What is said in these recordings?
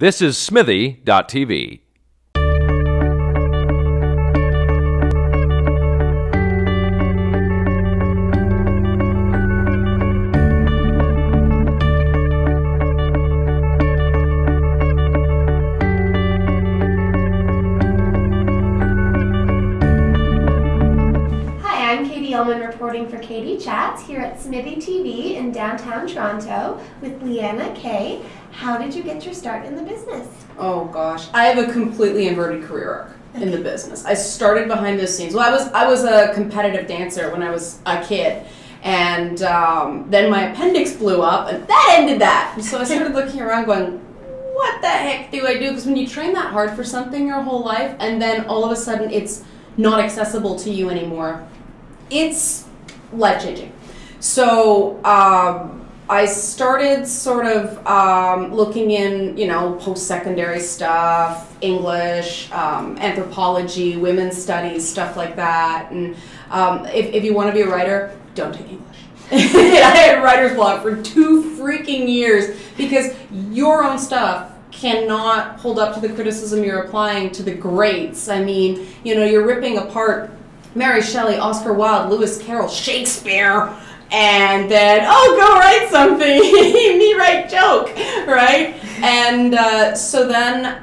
This is Smithy.tv. Reporting for Katie Chats here at Smithy TV in downtown Toronto with Liana K. How did you get your start in the business? Oh gosh, I have a completely inverted career arc in the business. I started behind the scenes. Well, I was a competitive dancer when I was a kid, and then my appendix blew up, and that ended that. And so I started looking around, going, "What the heck do I do?" Because when you train that hard for something your whole life, and then all of a sudden it's not accessible to you anymore, it's life-changing. So I started sort of looking in, post-secondary stuff, English, anthropology, women's studies, stuff like that. And if you want to be a writer, don't take English. I had writer's block for 2 freaking years because your own stuff cannot hold up to the criticism you're applying to the greats. I mean, you're ripping apart Mary Shelley, Oscar Wilde, Lewis Carroll, Shakespeare, and then, go write something, me write joke, right? And so then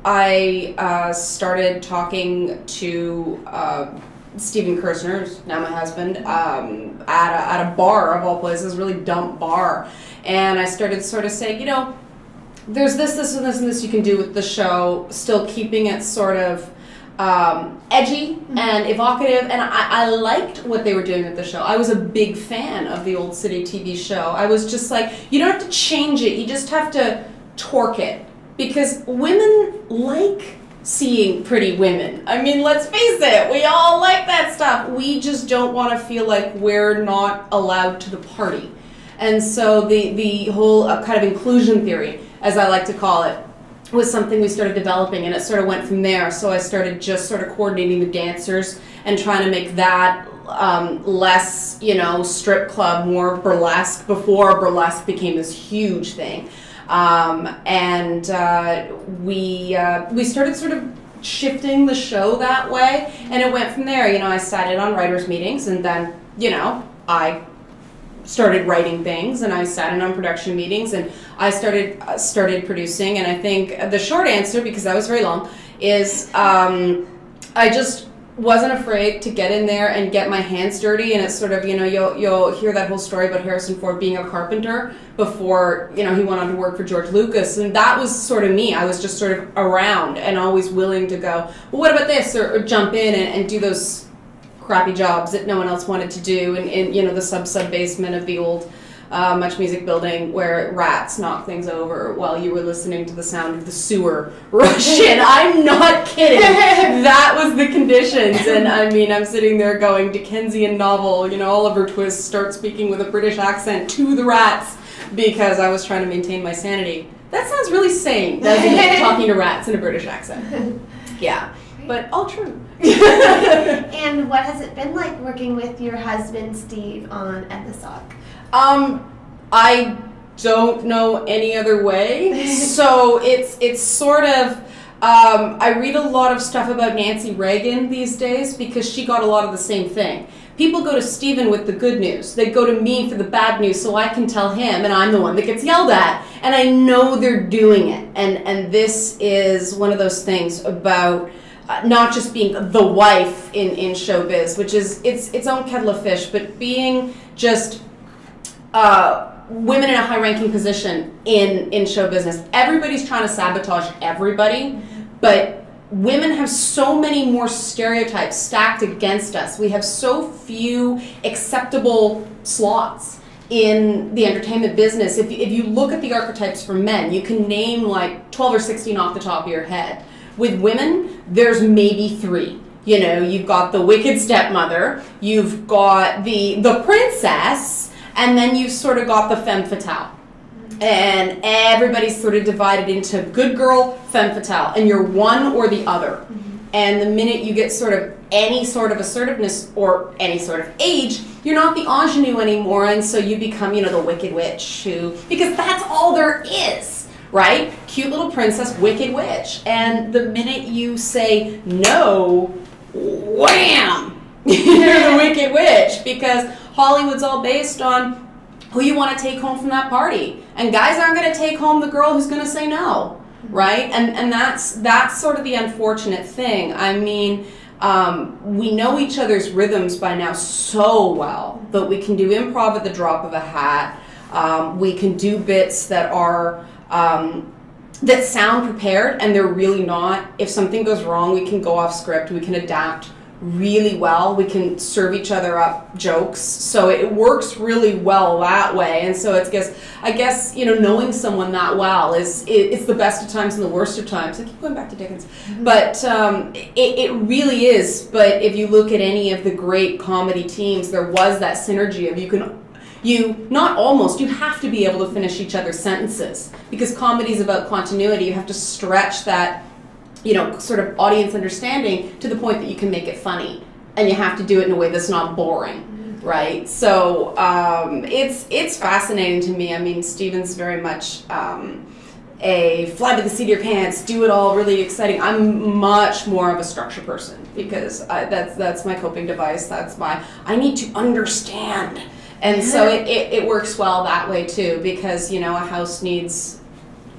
I started talking to Stephen Kirsner, who's now my husband, at a bar, of all places, really dumb bar. And I started sort of saying, there's this, and this you can do with the show, still keeping it sort of edgy and evocative, and I liked what they were doing with the show. I was a big fan of the Old City TV show. I was just like, you don't have to change it, you just have to torque it. Because women like seeing pretty women. I mean, let's face it, we all like that stuff. We just don't want to feel like we're not allowed to the party. And so the whole kind of inclusion theory, as I like to call it, was something we started developing, and it sort of went from there. So I started just sort of coordinating the dancers and trying to make that less, strip club, more burlesque, before burlesque became this huge thing. We started sort of shifting the show that way, and it went from there. I sat in on writers' meetings, and then, I started writing things, and I sat in on production meetings, and I started producing. And I think the short answer, because that was very long, is I just wasn't afraid to get in there and get my hands dirty. And it's sort of, you'll hear that whole story about Harrison Ford being a carpenter before, he went on to work for George Lucas. And that was sort of me. I was just sort of around and always willing to go, well, what about this? Or jump in and do those crappy jobs that no one else wanted to do in the sub basement of the old Much Music building, where rats knock things over while you were listening to the sound of the sewer rush in. I'm not kidding. That was the conditions. And I mean, I'm sitting there going, Dickensian novel, Oliver Twist, start speaking with a British accent to the rats because I was trying to maintain my sanity. That sounds really sane, doesn't it? Talking to rats in a British accent. Yeah, but all true. And what has it been like working with your husband, Steve, on At the Sock? I don't know any other way. So it's sort of, I read a lot of stuff about Nancy Reagan these days because she got a lot of the same thing. People go to Stephen with the good news. They go to me for the bad news so I can tell him, and I'm the one that gets yelled at. And I know they're doing it. And this is one of those things about not just being the wife in showbiz, which is its own kettle of fish, but being just women in a high-ranking position in show business. Everybody's trying to sabotage everybody, but women have so many more stereotypes stacked against us. We have so few acceptable slots in the entertainment business. If you look at the archetypes for men, you can name like 12 or 16 off the top of your head. With women, there's maybe 3. You've got the wicked stepmother, you've got the princess, and then you've sort of got the femme fatale. And everybody's sort of divided into good girl, femme fatale, and you're one or the other. And the minute you get sort of any sort of assertiveness or any sort of age, you're not the ingenue anymore, and so you become, the wicked witch because that's all there is, right? Cute little princess, wicked witch. And the minute you say no, wham! You're the wicked witch, because Hollywood's all based on who you want to take home from that party. And guys aren't going to take home the girl who's going to say no, right? And that's sort of the unfortunate thing. I mean, we know each other's rhythms by now so well that we can do improv at the drop of a hat. We can do bits that are that sound prepared, and they're really not. If something goes wrong, we can go off script. We can adapt really well. We can serve each other up jokes, so it works really well that way. And so I guess you know, knowing someone that well it's the best of times and the worst of times. I keep going back to Dickens, but it really is. But if you look at any of the great comedy teams, there was that synergy of you have to be able to finish each other's sentences, because comedy is about continuity. You have to stretch that, you know, sort of audience understanding to the point that you can make it funny, and you have to do it in a way that's not boring, right? So it's fascinating to me. I mean, Steven's very much a fly by the seat of your pants, do it all really exciting. I'm much more of a structure person, because that's my coping device. I need to understand. And so it works well that way too, because, you know, a house needs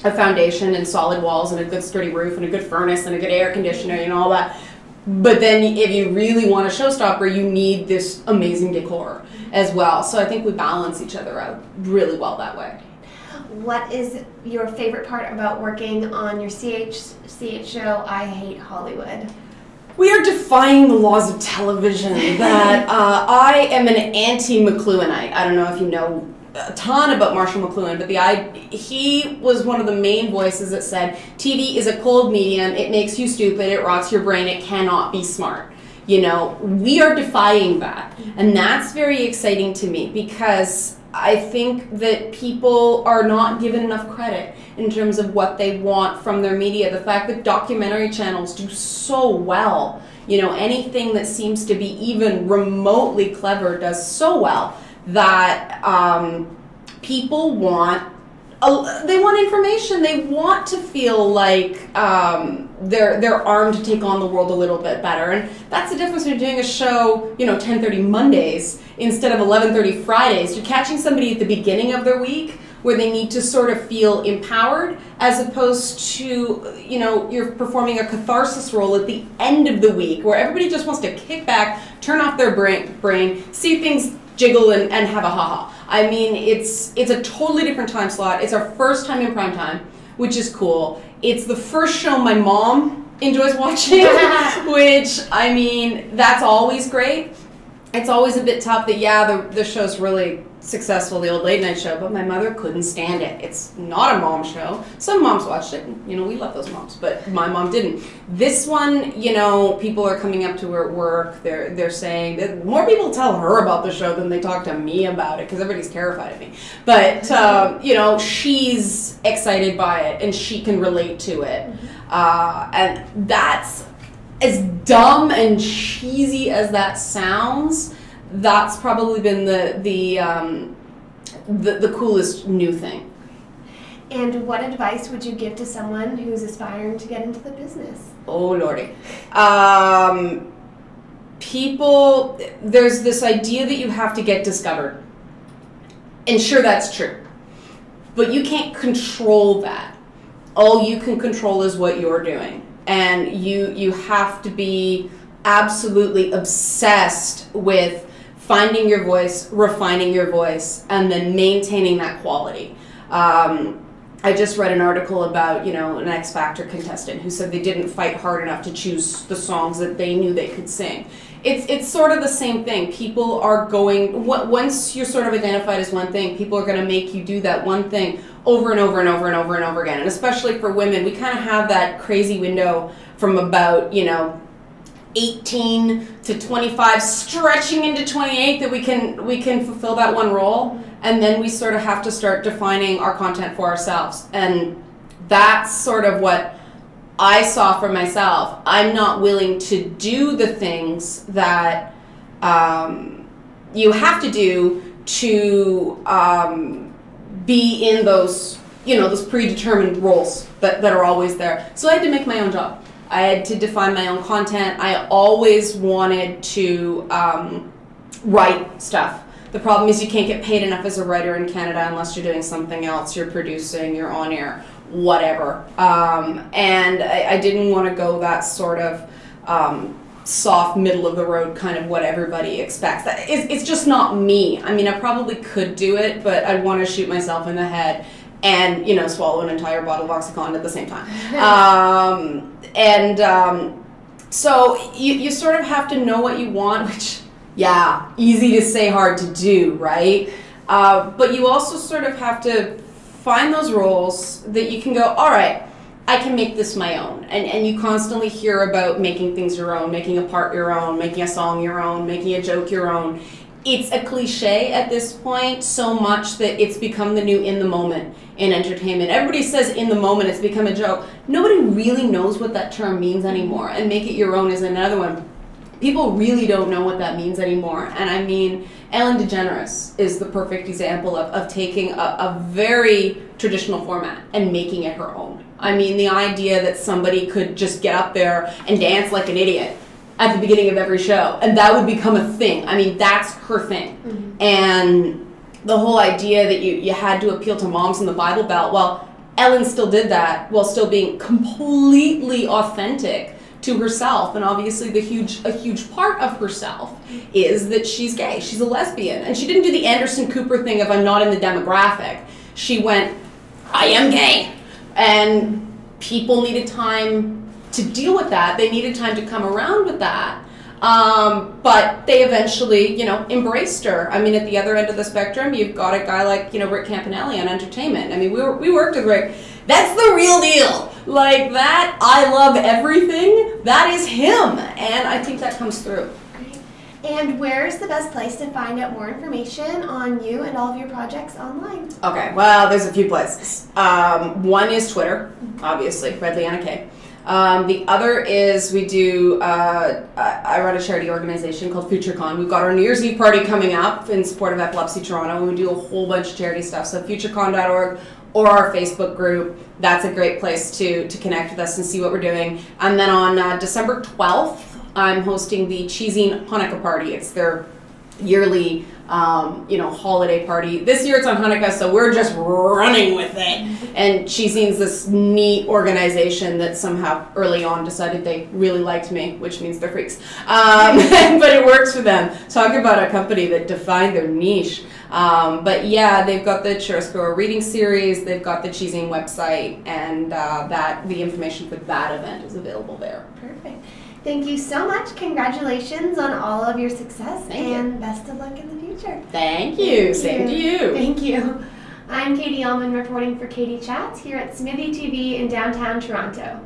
a foundation and solid walls and a good sturdy roof and a good furnace and a good air conditioner and all that. But then if you really want a showstopper, you need this amazing decor as well. So I think we balance each other out really well that way. What is your favorite part about working on your CH show, I Hate Hollywood? We are defying the laws of television that I am an anti-McLuhanite. I don't know if you know a ton about Marshall McLuhan, but he was one of the main voices that said, TV is a cold medium, it makes you stupid, it rots your brain, it cannot be smart. You know, we are defying that. And that's very exciting to me, because I think that people are not given enough credit in terms of what they want from their media. The fact that documentary channels do so well, you know, anything that seems to be even remotely clever does so well, that people want information. They want to feel like they're armed to take on the world a little bit better. And that's the difference between doing a show, you know, 10:30 Mondays instead of 11:30 Fridays. You're catching somebody at the beginning of their week where they need to sort of feel empowered, as opposed to, you know, you're performing a catharsis role at the end of the week where everybody just wants to kick back, turn off their brain, see things jiggle and have a ha-ha. I mean, it's a totally different time slot. It's our first time in prime time, which is cool. It's the first show my mom enjoys watching, which, I mean, that's always great. It's always a bit tough that, yeah, the show's really successful, the old late night show, but my mother couldn't stand it. It's not a mom show. Some moms watched it, and, you know, we love those moms, but my mom didn't. This one, you know, people are coming up to her at work. They're saying that more people tell her about the show than they talk to me about it, because everybody's terrified of me. But you know, she's excited by it, and she can relate to it, and that's, as dumb and cheesy as that sounds, that's probably been the coolest new thing. And what advice would you give to someone who's aspiring to get into the business? Oh, Lordy. People, there's this idea that you have to get discovered. And sure, that's true. But you can't control that. All you can control is what you're doing. And you have to be absolutely obsessed with finding your voice, refining your voice, and then maintaining that quality. I just read an article about, you know, an X Factor contestant who said they didn't fight hard enough to choose the songs that they knew they could sing. It's sort of the same thing. People are going, once you're sort of identified as one thing, people are going to make you do that one thing over and over and over and over and over again. And especially for women, we kind of have that crazy window from about, you know, 18 to 25, stretching into 28, that we can fulfill that one role, and then we sort of have to start defining our content for ourselves. And that's sort of what I saw for myself. I'm not willing to do the things that you have to do to be in those those predetermined roles that are always there. So I had to make my own job. I had to define my own content. I always wanted to write stuff. The problem is you can't get paid enough as a writer in Canada unless you're doing something else. You're producing, you're on air, whatever. And I didn't want to go that sort of soft, middle of the road kind of what everybody expects. It's just not me. I mean, I probably could do it, but I'd want to shoot myself in the head and, swallow an entire bottle of OxyContin at the same time. So you sort of have to know what you want, which, yeah, easy to say, hard to do, right? But you also sort of have to find those roles that you can go, all right, I can make this my own. And you constantly hear about making things your own, making a part your own, making a song your own, making a joke your own. It's a cliche at this point so much that it's become the new in the moment in entertainment. Everybody says in the moment, it's become a joke. Nobody really knows what that term means anymore, and make it your own is another one. People really don't know what that means anymore. And I mean, Ellen DeGeneres is the perfect example of taking a very traditional format and making it her own. I mean, the idea that somebody could just get up there and dance like an idiot at the beginning of every show, and that would become a thing. I mean, that's her thing. Mm-hmm. And the whole idea that you had to appeal to moms in the Bible Belt, well, Ellen still did that while still being completely authentic to herself. And obviously a huge part of herself is that she's gay, she's a lesbian. And she didn't do the Anderson Cooper thing of I'm not in the demographic. She went, I am gay. And people needed time to deal with that. They needed time to come around with that. But they eventually, embraced her. I mean, at the other end of the spectrum, you've got a guy like, Rick Campanelli on entertainment. I mean, we worked with Rick. That's the real deal. Like that, I love everything. That is him. And I think that comes through. And where is the best place to find out more information on you and all of your projects online? Okay, well, there's a few places. One is Twitter, obviously, Liana K. The other is we do, I run a charity organization called FutureCon. We've got our New Year's Eve party coming up in support of Epilepsy Toronto, and we do a whole bunch of charity stuff. So futurecon.org or our Facebook group, that's a great place to connect with us and see what we're doing. And then on December 12th, I'm hosting the Cheesine Hanukkah party. It's their yearly holiday party. This year it's on Hanukkah, so we're just running with it. And Cheesine's this neat organization that somehow early on decided they really liked me, which means they're freaks. But it works for them. Talk about a company that defined their niche. But yeah, they've got the Churrasco reading series, they've got the Cheesine website, and the information for that event is available there. Perfect. Thank you so much. Congratulations on all of your success. Thank you. And best of luck in the future. Thank you. Same to you. Thank you. I'm Katie Ullman reporting for Katie Chats here at Smithy TV in downtown Toronto.